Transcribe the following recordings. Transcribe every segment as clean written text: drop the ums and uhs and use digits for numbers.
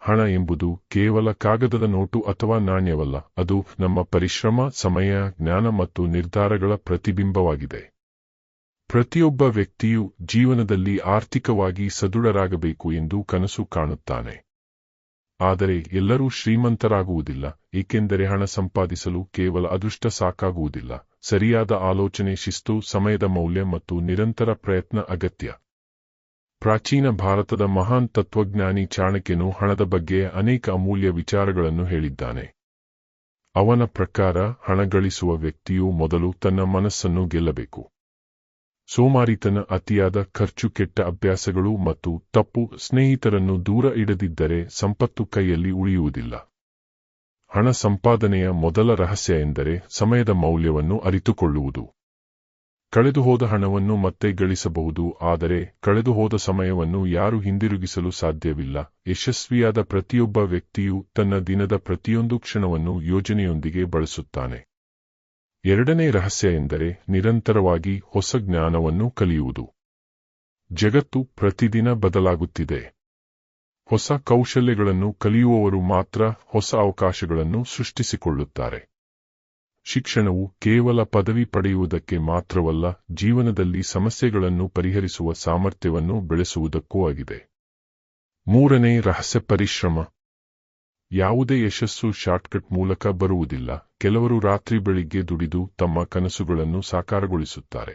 ಹಣ ಎಂಬುದು ಕೇವಲ ಕಾಗದದ ನೋಟು ಅಥವಾ ನಾಣ್ಯವಲ್ಲ, ಅದು ನಮ್ಮ ಪರಿಶ್ರಮ, ಸಮಯ, ಜ್ಞಾನ ಮತ್ತು ನಿರ್ಧಾರಗಳ ಪ್ರತಿಬಿಂಬವಾಗಿದೆ. ಪ್ರತಿಯೊಬ್ಬ ವ್ಯಕ್ತಿಯು ಜೀವನದಲ್ಲಿ ಆರ್ಥಿಕವಾಗಿ ಸದೃಢರಾಗಬೇಕು ಎಂದು ಕನಸು ಕಾಣುತ್ತಾನೆ. ಆದರೆ ಎಲ್ಲರೂ ಶ್ರೀಮಂತರಾಗುವುದಿಲ್ಲ, ಏಕೆಂದರೆ ಹಣ ಸಂಪಾದಿಸಲು ಕೇವಲ ಅದೃಷ್ಟ ಸಾಕಾಗುವುದಿಲ್ಲ. ಸರಿಯಾದ ಆಲೋಚನೆ, ಶಿಸ್ತು, ಸಮಯದ ಮೌಲ್ಯ ಮತ್ತು ನಿರಂತರ ಪ್ರಯತ್ನ ಅಗತ್ಯ. ಪ್ರಾಚೀನ ಭಾರತದ ಮಹಾನ್ ತತ್ವಜ್ಞಾನಿ ಚಾಣಕ್ಯನು ಹಣದ ಬಗ್ಗೆ ಅನೇಕ ಅಮೂಲ್ಯ ವಿಚಾರಗಳನ್ನು ಹೇಳಿದ್ದಾನೆ. ಅವನ ಪ್ರಕಾರ ಹಣ ಗಳಿಸುವ ವ್ಯಕ್ತಿಯು ಮೊದಲು ತನ್ನ ಮನಸ್ಸನ್ನು ಗೆಲ್ಲಬೇಕು. ಸೋಮಾರಿತನ, ಅತಿಯಾದ ಖರ್ಚು, ಕೆಟ್ಟ ಅಭ್ಯಾಸಗಳು ಮತ್ತು ತಪ್ಪು ಸ್ನೇಹಿತರನ್ನು ದೂರ ಇಡದಿದ್ದರೆ ಸಂಪತ್ತು ಕೈಯಲ್ಲಿ ಉಳಿಯುವುದಿಲ್ಲ. ಹಣ ಸಂಪಾದನೆಯ ಮೊದಲ ರಹಸ್ಯ ಎಂದರೆ ಸಮಯದ ಮೌಲ್ಯವನ್ನು ಅರಿತುಕೊಳ್ಳುವುದು. ಕಳೆದುಹೋದ ಹಣವನ್ನು ಮತ್ತೆ ಗಳಿಸಬಹುದು, ಆದರೆ ಕಳೆದುಹೋದ ಸಮಯವನ್ನು ಯಾರೂ ಹಿಂದಿರುಗಿಸಲು ಸಾಧ್ಯವಿಲ್ಲ. ಯಶಸ್ವಿಯಾದ ಪ್ರತಿಯೊಬ್ಬ ವ್ಯಕ್ತಿಯು ತನ್ನ ದಿನದ ಪ್ರತಿಯೊಂದು ಕ್ಷಣವನ್ನು ಯೋಜನೆಯೊಂದಿಗೆ ಬಳಸುತ್ತಾನೆ. ಎರಡನೇ ರಹಸ್ಯ ಎಂದರೆ ನಿರಂತರವಾಗಿ ಹೊಸ ಜ್ಞಾನವನ್ನು ಕಲಿಯುವುದು. ಜಗತ್ತು ಪ್ರತಿದಿನ ಬದಲಾಗುತ್ತಿದೆ. ಹೊಸ ಕೌಶಲ್ಯಗಳನ್ನು ಕಲಿಯುವವರು ಮಾತ್ರ ಹೊಸ ಅವಕಾಶಗಳನ್ನು ಸೃಷ್ಟಿಸಿಕೊಳ್ಳುತ್ತಾರೆ. ಶಿಕ್ಷಣವು ಕೇವಲ ಪದವಿ ಪಡೆಯುವುದಕ್ಕೆ ಮಾತ್ರವಲ್ಲ, ಜೀವನದಲ್ಲಿ ಸಮಸ್ಯೆಗಳನ್ನು ಪರಿಹರಿಸುವ ಸಾಮರ್ಥ್ಯವನ್ನು ಬೆಳೆಸುವುದಕ್ಕೂ ಆಗಿದೆ. ಮೂರನೇ ರಹಸ್ಯ ಪರಿಶ್ರಮ. ಯಾವುದೇ ಯಶಸ್ಸು ಶಾರ್ಟ್ಕಟ್ ಮೂಲಕ ಬರುವುದಿಲ್ಲ. ಕೆಲವರು ರಾತ್ರಿ ಬೆಳಿಗ್ಗೆ ದುಡಿದು ತಮ್ಮ ಕನಸುಗಳನ್ನು ಸಾಕಾರಗೊಳಿಸುತ್ತಾರೆ.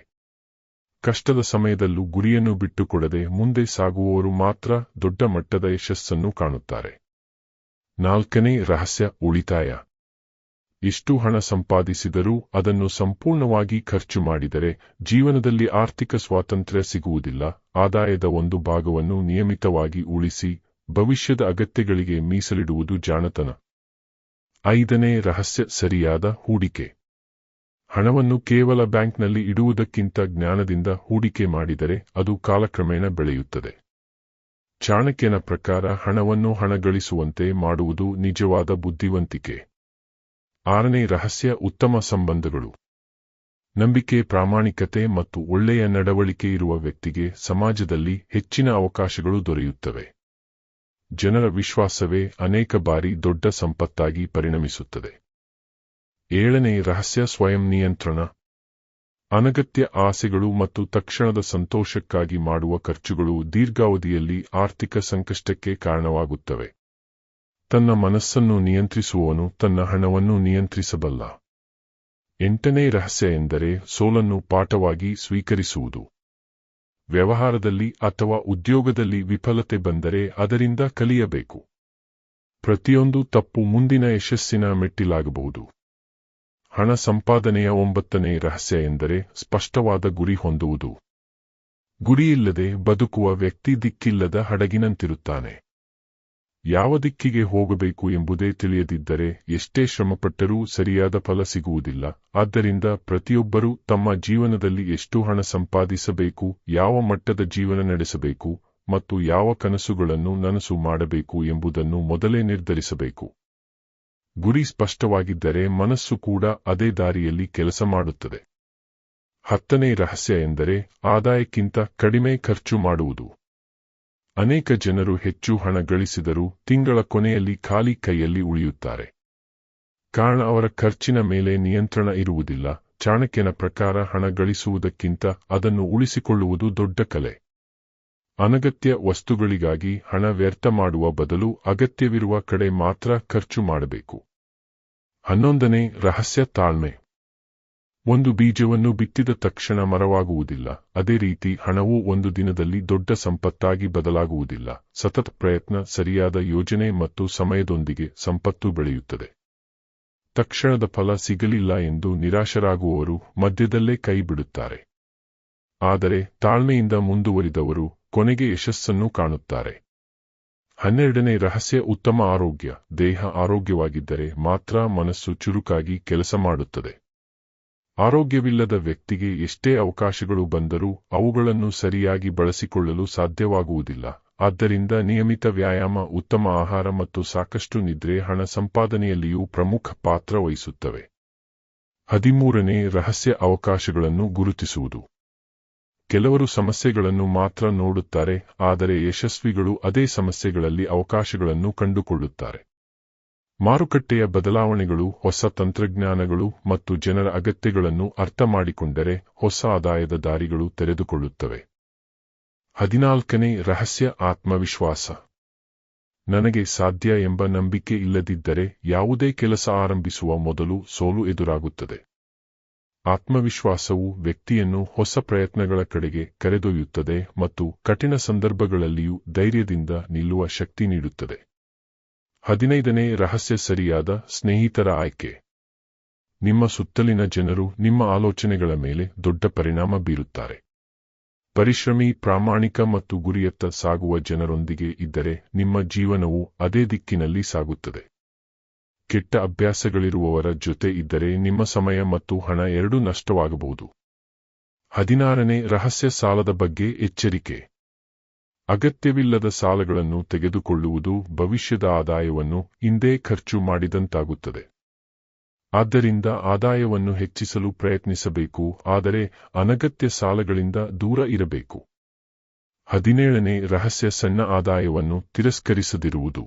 ಕಷ್ಟದ ಸಮಯದಲ್ಲೂ ಗುರಿಯನ್ನು ಬಿಟ್ಟುಕೊಡದೆ ಮುಂದೆ ಸಾಗುವವರು ಮಾತ್ರ ದೊಡ್ಡ ಮಟ್ಟದ ಯಶಸ್ಸನ್ನು ಕಾಣುತ್ತಾರೆ. ನಾಲ್ಕನೇ ರಹಸ್ಯ ಉಳಿತಾಯ. ಎಷ್ಟು ಹಣ ಸಂಪಾದಿಸಿದರೂ ಅದನ್ನು ಸಂಪೂರ್ಣವಾಗಿ ಖರ್ಚು ಮಾಡಿದರೆ ಜೀವನದಲ್ಲಿ ಆರ್ಥಿಕ ಸ್ವಾತಂತ್ರ್ಯ ಸಿಗುವುದಿಲ್ಲ. ಆದಾಯದ ಒಂದು ಭಾಗವನ್ನು ನಿಯಮಿತವಾಗಿ ಉಳಿಸಿ ಭವಿಷ್ಯದ ಅಗತ್ಯಗಳಿಗೆ ಮೀಸಲಿಡುವುದು ಜಾಣತನ. ಐದನೇ ರಹಸ್ಯ ಸರಿಯಾದ ಹೂಡಿಕೆ. ಹಣವನ್ನು ಕೇವಲ ಬ್ಯಾಂಕ್ನಲ್ಲಿ ಇಡುವುದಕ್ಕಿಂತ ಜ್ಞಾನದಿಂದ ಹೂಡಿಕೆ ಮಾಡಿದರೆ ಅದು ಕಾಲಕ್ರಮೇಣ ಬೆಳೆಯುತ್ತದೆ. ಚಾಣಕ್ಯನ ಪ್ರಕಾರ ಹಣವನ್ನು ಹಣ ಗಳಿಸುವಂತೆ ಮಾಡುವುದು ನಿಜವಾದ ಬುದ್ಧಿವಂತಿಕೆ. ಆರನೇ ರಹಸ್ಯ ಉತ್ತಮ ಸಂಬಂಧಗಳು. ನಂಬಿಕೆ, ಪ್ರಾಮಾಣಿಕತೆ ಮತ್ತು ಒಳ್ಳೆಯ ನಡವಳಿಕೆ ಇರುವ ವ್ಯಕ್ತಿಗೆ ಸಮಾಜದಲ್ಲಿ ಹೆಚ್ಚಿನ ಅವಕಾಶಗಳು ದೊರೆಯುತ್ತವೆ. ಜನರ ವಿಶ್ವಾಸವೇ ಅನೇಕ ಬಾರಿ ದೊಡ್ಡ ಸಂಪತ್ತಾಗಿ ಪರಿಣಮಿಸುತ್ತದೆ. ಏಳನೇ ರಹಸ್ಯ ಸ್ವಯಂ ನಿಯಂತ್ರಣ. ಅನಗತ್ಯ ಆಸೆಗಳು ಮತ್ತು ತಕ್ಷಣದ ಸಂತೋಷಕ್ಕಾಗಿ ಮಾಡುವ ಖರ್ಚುಗಳು ದೀರ್ಘಾವಧಿಯಲ್ಲಿ ಆರ್ಥಿಕ ಸಂಕಷ್ಟಕ್ಕೆ ಕಾರಣವಾಗುತ್ತವೆ. ತನ್ನ ಮನಸ್ಸನ್ನು ನಿಯಂತ್ರಿಸುವವನು ತನ್ನ ಹಣವನ್ನು ನಿಯಂತ್ರಿಸಬಲ್ಲ. ಎಂಟನೇ ರಹಸ್ಯ ಎಂದರೆ ಸೋಲನ್ನು ಪಾಠವಾಗಿ ಸ್ವೀಕರಿಸುವುದು. ವ್ಯವಹಾರದಲ್ಲಿ ಅಥವಾ ಉದ್ಯೋಗದಲ್ಲಿ ವಿಫಲತೆ ಬಂದರೆ ಅದರಿಂದ ಕಲಿಯಬೇಕು. ಪ್ರತಿಯೊಂದು ತಪ್ಪು ಮುಂದಿನ ಯಶಸ್ಸಿನ ಮೆಟ್ಟಿಲಾಗಬಹುದು. ಹಣ ಸಂಪಾದನೆಯ ಒಂಬತ್ತನೇ ರಹಸ್ಯ ಎಂದರೆ ಸ್ಪಷ್ಟವಾದ ಗುರಿ ಹೊಂದುವುದು. ಗುರಿಯಿಲ್ಲದೆ ಬದುಕುವ ವ್ಯಕ್ತಿ ದಿಕ್ಕಿಲ್ಲದ ಹಡಗಿನಂತಿರುತ್ತಾನೆ. ಯಾವ ದಿಕ್ಕಿಗೆ ಹೋಗಬೇಕು ಎಂಬುದೇ ತಿಳಿಯದಿದ್ದರೆ ಎಷ್ಟೇ ಶ್ರಮಪಟ್ಟರೂ ಸರಿಯಾದ ಫಲ ಸಿಗುವುದಿಲ್ಲ. ಆದ್ದರಿಂದ ಪ್ರತಿಯೊಬ್ಬರೂ ತಮ್ಮ ಜೀವನದಲ್ಲಿ ಎಷ್ಟು ಹಣ ಸಂಪಾದಿಸಬೇಕು, ಯಾವ ಮಟ್ಟದ ಜೀವನ ನಡೆಸಬೇಕು ಮತ್ತು ಯಾವ ಕನಸುಗಳನ್ನು ನನಸು ಮಾಡಬೇಕು ಎಂಬುದನ್ನು ಮೊದಲೇ ನಿರ್ಧರಿಸಬೇಕು. ಗುರಿ ಸ್ಪಷ್ಟವಾಗಿದ್ದರೆ ಮನಸ್ಸು ಕೂಡ ಅದೇ ದಾರಿಯಲ್ಲಿ ಕೆಲಸ ಮಾಡುತ್ತದೆ. ಹತ್ತನೇ ರಹಸ್ಯ ಎಂದರೆ ಆದಾಯಕ್ಕಿಂತ ಕಡಿಮೆ ಖರ್ಚು ಮಾಡುವುದು. ಅನೇಕ ಜನರು ಹೆಚ್ಚು ಹಣ ಗಳಿಸಿದರೂ ತಿಂಗಳ ಕೊನೆಯಲ್ಲಿ ಖಾಲಿ ಕೈಯಲ್ಲಿ ಉಳಿಯುತ್ತಾರೆ. ಕಾರಣ ಅವರ ಖರ್ಚಿನ ಮೇಲೆ ನಿಯಂತ್ರಣ ಇರುವುದಿಲ್ಲ. ಚಾಣಕ್ಯನ ಪ್ರಕಾರ ಹಣ ಗಳಿಸುವುದಕ್ಕಿಂತ ಅದನ್ನು ಉಳಿಸಿಕೊಳ್ಳುವುದು ದೊಡ್ಡ ಕಲೆ. ಅನಗತ್ಯ ವಸ್ತುಗಳಿಗಾಗಿ ಹಣ ವ್ಯರ್ಥ ಮಾಡುವ ಬದಲು ಅಗತ್ಯವಿರುವ ಕಡೆ ಮಾತ್ರ ಖರ್ಚು ಮಾಡಬೇಕು. 11ನೇ ರಹಸ್ಯ ತಾಳ್ಮೆ. ಒಂದು ಬೀಜವನ್ನು ಬಿತ್ತಿದ ತಕ್ಷಣ ಮರವಾಗುವುದಿಲ್ಲ. ಅದೇ ರೀತಿ ಹಣವು ಒಂದು ದಿನದಲ್ಲಿ ದೊಡ್ಡ ಸಂಪತ್ತಾಗಿ ಬದಲಾಗುವುದಿಲ್ಲ. ಸತತ ಪ್ರಯತ್ನ, ಸರಿಯಾದ ಯೋಜನೆ ಮತ್ತು ಸಮಯದೊಂದಿಗೆ ಸಂಪತ್ತು ಬೆಳೆಯುತ್ತದೆ. ತಕ್ಷಣದ ಫಲ ಸಿಗಲಿಲ್ಲ ಎಂದು ನಿರಾಶರಾಗುವವರು ಮಧ್ಯದಲ್ಲೇ ಕೈ ಬಿಡುತ್ತಾರೆ. ಆದರೆ ತಾಳ್ಮೆಯಿಂದ ಮುಂದುವರಿದವರು ಕೊನೆಗೆ ಯಶಸ್ಸನ್ನು ಕಾಣುತ್ತಾರೆ. 12ನೇ ರಹಸ್ಯ ಉತ್ತಮ ಆರೋಗ್ಯ. ದೇಹ ಆರೋಗ್ಯವಾಗಿದ್ದರೆ ಮಾತ್ರ ಮನಸ್ಸು ಚುರುಕಾಗಿ ಕೆಲಸ ಮಾಡುತ್ತದೆ. ಆರೋಗ್ಯವಿಲ್ಲದ ವ್ಯಕ್ತಿಗೆ ಎಷ್ಟೇ ಅವಕಾಶಗಳು ಬಂದರೂ ಅವುಗಳನ್ನು ಸರಿಯಾಗಿ ಬಳಸಿಕೊಳ್ಳಲು ಸಾಧ್ಯವಾಗುವುದಿಲ್ಲ. ಆದ್ದರಿಂದ ನಿಯಮಿತ ವ್ಯಾಯಾಮ, ಉತ್ತಮ ಆಹಾರ ಮತ್ತು ಸಾಕಷ್ಟು ನಿದ್ರೆ ಹಣ ಸಂಪಾದನೆಯಲ್ಲಿಯೂ ಪ್ರಮುಖ ಪಾತ್ರ ವಹಿಸುತ್ತವೆ. 13ನೇ ರಹಸ್ಯ ಅವಕಾಶಗಳನ್ನು ಗುರುತಿಸುವುದು. ಕೆಲವರು ಸಮಸ್ಯೆಗಳನ್ನು ಮಾತ್ರ ನೋಡುತ್ತಾರೆ, ಆದರೆ ಯಶಸ್ವಿಗಳು ಅದೇ ಸಮಸ್ಯೆಗಳಲ್ಲಿ ಅವಕಾಶಗಳನ್ನು ಕಂಡುಕೊಳ್ಳುತ್ತಾರೆ. ಮಾರುಕಟ್ಟೆಯ ಬದಲಾವಣೆಗಳು, ಹೊಸ ತಂತ್ರಜ್ಞಾನಗಳು ಮತ್ತು ಜನರ ಅಗತ್ಯಗಳನ್ನು ಅರ್ಥಮಾಡಿಕೊಂಡರೆ ಹೊಸ ಆದಾಯದ ದಾರಿಗಳು ತೆರೆದುಕೊಳ್ಳುತ್ತವೆ. 14ನೇ ರಹಸ್ಯ ಆತ್ಮವಿಶ್ವಾಸ. ನನಗೆ ಸಾಧ್ಯ ಎಂಬ ನಂಬಿಕೆ ಇಲ್ಲದಿದ್ದರೆ ಯಾವುದೇ ಕೆಲಸ ಆರಂಭಿಸುವ ಮೊದಲು ಸೋಲು ಎದುರಾಗುತ್ತದೆ. ಆತ್ಮವಿಶ್ವಾಸವು ವ್ಯಕ್ತಿಯನ್ನು ಹೊಸ ಪ್ರಯತ್ನಗಳ ಕಡೆಗೆ ಕರೆದೊಯ್ಯುತ್ತದೆ ಮತ್ತು ಕಠಿಣ ಸಂದರ್ಭಗಳಲ್ಲಿಯೂ ಧೈರ್ಯದಿಂದ ನಿಲ್ಲುವ ಶಕ್ತಿ ನೀಡುತ್ತದೆ. 15ನೇ ರಹಸ್ಯ ಸರಿಯಾದ ಸ್ನೇಹಿತರ ಆಯ್ಕೆ. ನಿಮ್ಮ ಸುತ್ತಲಿನ ಜನರು ನಿಮ್ಮ ಆಲೋಚನೆಗಳ ಮೇಲೆ ದೊಡ್ಡ ಪರಿಣಾಮ ಬೀರುತ್ತಾರೆ. ಪರಿಶ್ರಮಿ, ಪ್ರಾಮಾಣಿಕ ಮತ್ತು ಗುರಿಯತ್ತ ಸಾಗುವ ಜನರೊಂದಿಗೆ ಇದ್ದರೆ ನಿಮ್ಮ ಜೀವನವು ಅದೇ ದಿಕ್ಕಿನಲ್ಲಿ ಸಾಗುತ್ತದೆ. ಕೆಟ್ಟ ಅಭ್ಯಾಸಗಳಿರುವವರ ಜೊತೆ ಇದ್ದರೆ ನಿಮ್ಮ ಸಮಯ ಮತ್ತು ಹಣ ಎರಡೂ ನಷ್ಟವಾಗಬಹುದು. 16ನೇ ರಹಸ್ಯ ಸಾಲದ ಬಗ್ಗೆ ಎಚ್ಚರಿಕೆ. ಅಗತ್ಯವಿಲ್ಲದ ಸಾಲಗಳನ್ನು ತೆಗೆದುಕೊಳ್ಳುವುದು ಭವಿಷ್ಯದ ಆದಾಯವನ್ನು ಇಂದೇ ಖರ್ಚು ಮಾಡಿದಂತಾಗುತ್ತದೆ. ಆದ್ದರಿಂದ ಆದಾಯವನ್ನು ಹೆಚ್ಚಿಸಲು ಪ್ರಯತ್ನಿಸಬೇಕು, ಆದರೆ ಅನಗತ್ಯ ಸಾಲಗಳಿಂದ ದೂರ ಇರಬೇಕು. 17ನೇ ರಹಸ್ಯ ಸಣ್ಣ ಆದಾಯವನ್ನು ತಿರಸ್ಕರಿಸದಿರುವುದು.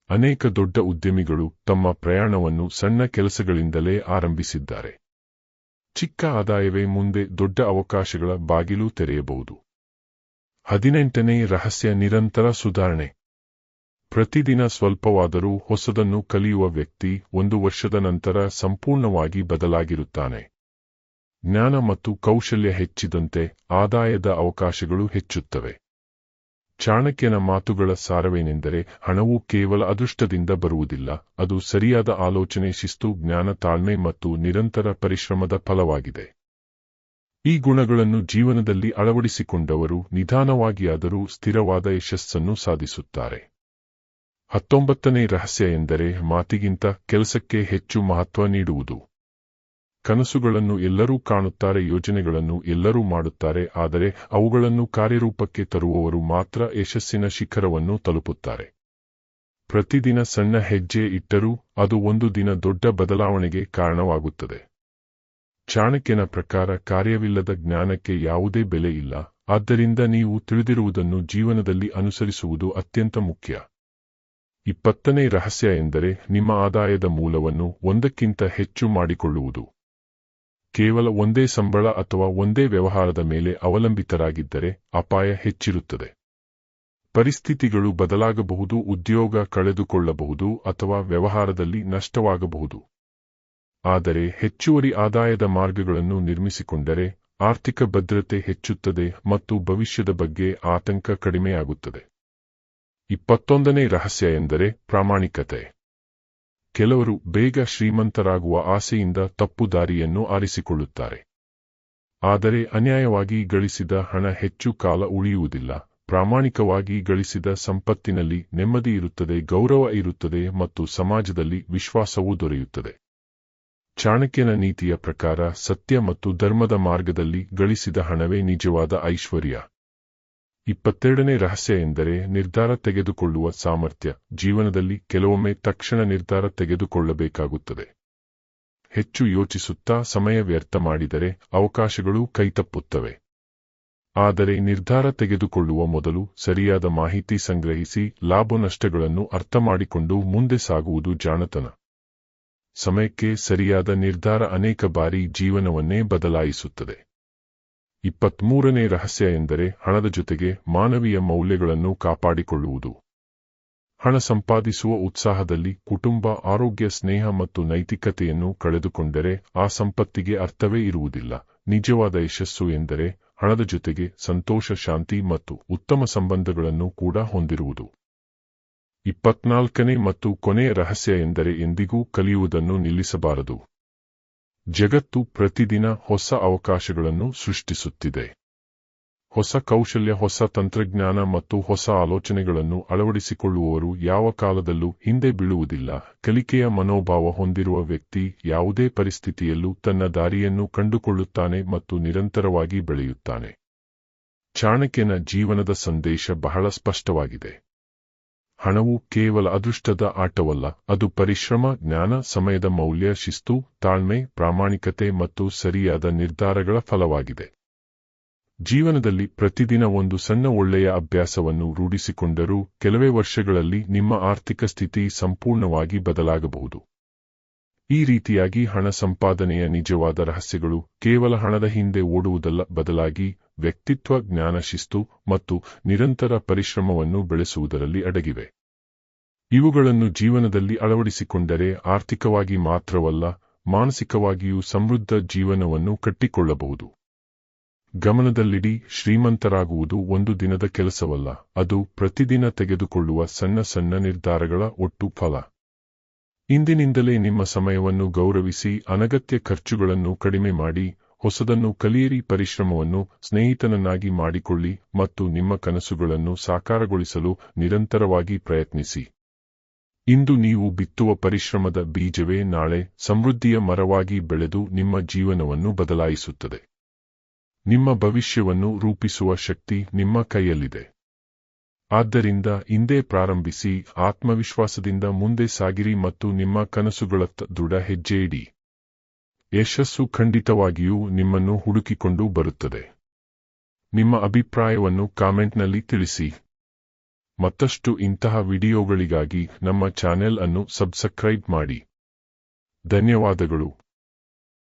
ಅನೇಕ ದೊಡ್ಡ ಉದ್ಯಮಿಗಳು ತಮ್ಮ ಪ್ರಯಾಣವನ್ನು ಸಣ್ಣ ಕೆಲಸಗಳಿಂದಲೇ ಆರಂಭಿಸಿದ್ದಾರೆ. ಚಿಕ್ಕ ಆದಾಯವೇ ಮುಂದೆ ದೊಡ್ಡ ಅವಕಾಶಗಳ ಬಾಗಿಲು ತೆರೆಯಬಹುದು. 18ನೇ ರಹಸ್ಯ ನಿರಂತರ ಸುಧಾರಣೆ. ಪ್ರತಿದಿನ ಸ್ವಲ್ಪವಾದರೂ ಹೊಸದನ್ನು ಕಲಿಯುವ ವ್ಯಕ್ತಿ 1 ವರ್ಷದ ನಂತರ ಸಂಪೂರ್ಣವಾಗಿ ಬದಲಾಗಿರುತ್ತಾನೆ. ಜ್ಞಾನ ಮತ್ತು ಕೌಶಲ್ಯ ಹೆಚ್ಚಿದಂತೆ ಆದಾಯದ ಅವಕಾಶಗಳು ಹೆಚ್ಚುತ್ತವೆ. ಚಾಣಕ್ಯನ ಮಾತುಗಳ ಸಾರವೇನೆಂದರೆ, ಹಣವು ಕೇವಲ ಅದೃಷ್ಟದಿಂದ ಬರುವುದಿಲ್ಲ, ಅದು ಸರಿಯಾದ ಆಲೋಚನೆ, ಶಿಸ್ತು, ಜ್ಞಾನ, ತಾಳ್ಮೆ ಮತ್ತು ನಿರಂತರ ಪರಿಶ್ರಮದ ಫಲವಾಗಿದೆ. ಈ ಗುಣಗಳನ್ನು ಜೀವನದಲ್ಲಿ ಅಳವಡಿಸಿಕೊಂಡವರು ನಿಧಾನವಾಗಿಯಾದರೂ ಸ್ಥಿರವಾದ ಯಶಸ್ಸನ್ನು ಸಾಧಿಸುತ್ತಾರೆ. 19ನೇ ರಹಸ್ಯ ಎಂದರೆ ಮಾತಿಗಿಂತ ಕೆಲಸಕ್ಕೆ ಹೆಚ್ಚು ಮಹತ್ವ ನೀಡುವುದು. ಕನಸುಗಳನ್ನು ಎಲ್ಲರೂ ಕಾಣುತ್ತಾರೆ, ಯೋಜನೆಗಳನ್ನು ಎಲ್ಲರೂ ಮಾಡುತ್ತಾರೆ, ಆದರೆ ಅವುಗಳನ್ನು ಕಾರ್ಯರೂಪಕ್ಕೆ ತರುವವರು ಮಾತ್ರ ಯಶಸ್ಸಿನ ಶಿಖರವನ್ನು ತಲುಪುತ್ತಾರೆ. ಪ್ರತಿದಿನ ಸಣ್ಣ ಹೆಜ್ಜೆ ಇಟ್ಟರೂ ಅದು ಒಂದು ದಿನ ದೊಡ್ಡ ಬದಲಾವಣೆಗೆ ಕಾರಣವಾಗುತ್ತದೆ. ಚಾಣಕ್ಯನ ಪ್ರಕಾರ ಕಾರ್ಯವಿಲ್ಲದ ಜ್ಞಾನಕ್ಕೆ ಯಾವುದೇ ಬೆಲೆ ಇಲ್ಲ, ಆದ್ದರಿಂದ ನೀವು ತಿಳಿದಿರುವುದನ್ನು ಜೀವನದಲ್ಲಿ ಅನುಸರಿಸುವುದು ಅತ್ಯಂತ ಮುಖ್ಯ. 20ನೇ ರಹಸ್ಯ ಎಂದರೆ ನಿಮ್ಮ ಆದಾಯದ ಮೂಲವನ್ನು ಒಂದಕ್ಕಿಂತ ಹೆಚ್ಚು ಮಾಡಿಕೊಳ್ಳುವುದು. ಕೇವಲ ಒಂದೇ ಸಂಬಳ ಅಥವಾ ಒಂದೇ ವ್ಯವಹಾರದ ಮೇಲೆ ಅವಲಂಬಿತರಾಗಿದ್ದರೆ ಅಪಾಯ ಹೆಚ್ಚಿರುತ್ತದೆ. ಪರಿಸ್ಥಿತಿಗಳು ಬದಲಾಗಬಹುದು, ಉದ್ಯೋಗ ಕಳೆದುಕೊಳ್ಳಬಹುದು ಅಥವಾ ವ್ಯವಹಾರದಲ್ಲಿ ನಷ್ಟವಾಗಬಹುದು. ಆದರೆ ಹೆಚ್ಚುವರಿ ಆದಾಯದ ಮಾರ್ಗಗಳನ್ನು ನಿರ್ಮಿಸಿಕೊಂಡರೆ ಆರ್ಥಿಕ ಭದ್ರತೆ ಹೆಚ್ಚುತ್ತದೆ ಮತ್ತು ಭವಿಷ್ಯದ ಬಗ್ಗೆ ಆತಂಕ ಕಡಿಮೆಯಾಗುತ್ತದೆ. 21ನೇ ರಹಸ್ಯ ಎಂದರೆ ಪ್ರಾಮಾಣಿಕತೆ. ಕೆಲವರು ಬೇಗ ಶ್ರೀಮಂತರಾಗುವ ಆಸೆಯಿಂದ ತಪ್ಪು ದಾರಿಯನ್ನು ಆರಿಸಿಕೊಳ್ಳುತ್ತಾರೆ. ಆದರೆ ಅನ್ಯಾಯವಾಗಿ ಗಳಿಸಿದ ಹಣ ಹೆಚ್ಚು ಕಾಲ ಉಳಿಯುವುದಿಲ್ಲ. ಪ್ರಾಮಾಣಿಕವಾಗಿ ಗಳಿಸಿದ ಸಂಪತ್ತಿನಲ್ಲಿ ನೆಮ್ಮದಿ ಇರುತ್ತದೆ, ಗೌರವ ಇರುತ್ತದೆ ಮತ್ತು ಸಮಾಜದಲ್ಲಿ ವಿಶ್ವಾಸವೂ ದೊರೆಯುತ್ತದೆ. ಚಾಣಕ್ಯನ ನೀತಿಯ ಪ್ರಕಾರ ಸತ್ಯ ಮತ್ತು ಧರ್ಮದ ಮಾರ್ಗದಲ್ಲಿ ಗಳಿಸಿದ ಹಣವೇ ನಿಜವಾದ ಐಶ್ವರ್ಯ. 22ನೇ ರಹಸ್ಯ ಎಂದರೆ ನಿರ್ಧಾರ ತೆಗೆದುಕೊಳ್ಳುವ ಸಾಮರ್ಥ್ಯ. ಜೀವನದಲ್ಲಿ ಕೆಲವೊಮ್ಮೆ ತಕ್ಷಣ ನಿರ್ಧಾರ ತೆಗೆದುಕೊಳ್ಳಬೇಕಾಗುತ್ತದೆ. ಹೆಚ್ಚು ಯೋಚಿಸುತ್ತಾ ಸಮಯ ವ್ಯರ್ಥ ಮಾಡಿದರೆ ಅವಕಾಶಗಳು ಕೈತಪ್ಪುತ್ತವೆ. ಆದರೆ ನಿರ್ಧಾರ ತೆಗೆದುಕೊಳ್ಳುವ ಮೊದಲು ಸರಿಯಾದ ಮಾಹಿತಿ ಸಂಗ್ರಹಿಸಿ ಲಾಭ ನಷ್ಟಗಳನ್ನು ಅರ್ಥಮಾಡಿಕೊಂಡು ಮುಂದೆ ಸಾಗುವುದು ಜಾಣತನ. ಸಮಯಕ್ಕೆ ಸರಿಯಾದ ನಿರ್ಧಾರ ಅನೇಕ ಬಾರಿ ಜೀವನವನ್ನೇ ಬದಲಾಯಿಸುತ್ತದೆ. 23ನೇ ರಹಸ್ಯ ಎಂದರೆ ಹಣದ ಜೊತೆಗೆ ಮಾನವೀಯ ಮೌಲ್ಯಗಳನ್ನು ಕಾಪಾಡಿಕೊಳ್ಳುವುದು. ಹಣ ಸಂಪಾದಿಸುವ ಉತ್ಸಾಹದಲ್ಲಿ ಕುಟುಂಬ, ಆರೋಗ್ಯ, ಸ್ನೇಹ ಮತ್ತು ನೈತಿಕತೆಯನ್ನು ಕಳೆದುಕೊಂಡರೆ ಆ ಸಂಪತ್ತಿಗೆ ಅರ್ಥವೇ ಇರುವುದಿಲ್ಲ. ನಿಜವಾದ ಯಶಸ್ಸು ಎಂದರೆ ಹಣದ ಜೊತೆಗೆ ಸಂತೋಷ, ಶಾಂತಿ ಮತ್ತು ಉತ್ತಮ ಸಂಬಂಧಗಳನ್ನು ಕೂಡ ಹೊಂದಿರುವುದು. 24ನೇ ಮತ್ತು ಕೊನೆಯ ರಹಸ್ಯ ಎಂದರೆ ಎಂದಿಗೂ ಕಲಿಯುವುದನ್ನು ನಿಲ್ಲಿಸಬಾರದು. ಜಗತ್ತು ಪ್ರತಿದಿನ ಹೊಸ ಅವಕಾಶಗಳನ್ನು ಸೃಷ್ಟಿಸುತ್ತಿದೆ. ಹೊಸ ಕೌಶಲ್ಯ, ಹೊಸ ತಂತ್ರಜ್ಞಾನ ಮತ್ತು ಹೊಸ ಆಲೋಚನೆಗಳನ್ನು ಅಳವಡಿಸಿಕೊಳ್ಳುವವರು ಯಾವ ಕಾಲದಲ್ಲೂ ಹಿಂದೆ ಬೀಳುವುದಿಲ್ಲ. ಕಲಿಕೆಯ ಮನೋಭಾವ ಹೊಂದಿರುವ ವ್ಯಕ್ತಿ ಯಾವುದೇ ಪರಿಸ್ಥಿತಿಯಲ್ಲೂ ತನ್ನ ದಾರಿಯನ್ನು ಕಂಡುಕೊಳ್ಳುತ್ತಾನೆ ಮತ್ತು ನಿರಂತರವಾಗಿ ಬೆಳೆಯುತ್ತಾನೆ. ಚಾಣಕ್ಯನ ಜೀವನದ ಸಂದೇಶ ಬಹಳ ಸ್ಪಷ್ಟವಾಗಿದೆ. ಹಣವು ಕೇವಲ ಅದೃಷ್ಟದ ಆಟವಲ್ಲ, ಅದು ಪರಿಶ್ರಮ, ಜ್ಞಾನ, ಸಮಯದ ಮೌಲ್ಯ, ಶಿಸ್ತು, ತಾಳ್ಮೆ, ಪ್ರಾಮಾಣಿಕತೆ ಮತ್ತು ಸರಿಯಾದ ನಿರ್ಧಾರಗಳ ಫಲವಾಗಿದೆ. ಜೀವನದಲ್ಲಿ ಪ್ರತಿದಿನ ಒಂದು ಸಣ್ಣ ಒಳ್ಳೆಯ ಅಭ್ಯಾಸವನ್ನು ರೂಢಿಸಿಕೊಂಡರೂ ಕೆಲವೇ ವರ್ಷಗಳಲ್ಲಿ ನಿಮ್ಮ ಆರ್ಥಿಕ ಸ್ಥಿತಿ ಸಂಪೂರ್ಣವಾಗಿ ಬದಲಾಗಬಹುದು. ಈ ರೀತಿಯಾಗಿ ಹಣ ಸಂಪಾದನೆಯ ನಿಜವಾದ ರಹಸ್ಯಗಳು ಕೇವಲ ಹಣದ ಹಿಂದೆ ಓಡುವುದಲ್ಲ, ಬದಲಾಗಿ ವ್ಯಕ್ತಿತ್ವ, ಜ್ಞಾನ, ಶಿಸ್ತು ಮತ್ತು ನಿರಂತರ ಪರಿಶ್ರಮವನ್ನು ಬೆಳೆಸುವುದರಲ್ಲಿ ಅಡಗಿವೆ. ಇವುಗಳನ್ನು ಜೀವನದಲ್ಲಿ ಅಳವಡಿಸಿಕೊಂಡರೆ ಆರ್ಥಿಕವಾಗಿ ಮಾತ್ರವಲ್ಲ, ಮಾನಸಿಕವಾಗಿಯೂ ಸಮೃದ್ಧ ಜೀವನವನ್ನು ಕಟ್ಟಿಕೊಳ್ಳಬಹುದು. ಗಮನದಲ್ಲಿಡಿ, ಶ್ರೀಮಂತರಾಗುವುದು ಒಂದು ದಿನದ ಕೆಲಸವಲ್ಲ, ಅದು ಪ್ರತಿದಿನ ತೆಗೆದುಕೊಳ್ಳುವ ಸಣ್ಣ ಸಣ್ಣ ನಿರ್ಧಾರಗಳ ಒಟ್ಟು ಫಲ. ಇಂದಿನಿಂದಲೇ ನಿಮ್ಮ ಸಮಯವನ್ನು ಗೌರವಿಸಿ, ಅನಗತ್ಯ ಖರ್ಚುಗಳನ್ನು ಕಡಿಮೆ ಮಾಡಿ, ಹೊಸದನ್ನು ಕಲಿಯಿರಿ, ಪರಿಶ್ರಮವನ್ನು ಸ್ನೇಹಿತನನ್ನಾಗಿ ಮಾಡಿಕೊಳ್ಳಿ ಮತ್ತು ನಿಮ್ಮ ಕನಸುಗಳನ್ನು ಸಾಕಾರಗೊಳಿಸಲು ನಿರಂತರವಾಗಿ ಪ್ರಯತ್ನಿಸಿ. ಇಂದು ನೀವು ಬಿತ್ತುವ ಪರಿಶ್ರಮದ ಬೀಜವೇ ನಾಳೆ ಸಮೃದ್ಧಿಯ ಮರವಾಗಿ ಬೆಳೆದು ನಿಮ್ಮ ಜೀವನವನ್ನು ಬದಲಾಯಿಸುತ್ತದೆ. ನಿಮ್ಮ ಭವಿಷ್ಯವನ್ನು ರೂಪಿಸುವ ಶಕ್ತಿ ನಿಮ್ಮ ಕೈಯಲ್ಲಿದೆ. ಆದ್ದರಿಂದ ಇಂದೇ ಪ್ರಾರಂಭಿಸಿ, ಆತ್ಮವಿಶ್ವಾಸದಿಂದ ಮುಂದೆ ಸಾಗಿರಿ ಮತ್ತು ನಿಮ್ಮ ಕನಸುಗಳತ್ತ ದೃಢ ಹೆಜ್ಜೆ ಇಡಿ. ಯಶಸ್ಸು ಖಂಡಿತವಾಗಿಯೂ ನಿಮ್ಮನ್ನು ಹುಡುಕಿಕೊಂಡು ಬರುತ್ತದೆ. ನಿಮ್ಮ ಅಭಿಪ್ರಾಯವನ್ನು ಕಾಮೆಂಟ್ನಲ್ಲಿ ತಿಳಿಸಿ. ಮತ್ತಷ್ಟು ಇಂತಹ ವಿಡಿಯೋಗಳಿಗಾಗಿ ನಮ್ಮ ಚಾನೆಲ್ ಅನ್ನು ಸಬ್ಸ್ಕ್ರೈಬ್ ಮಾಡಿ. ಧನ್ಯವಾದಗಳು.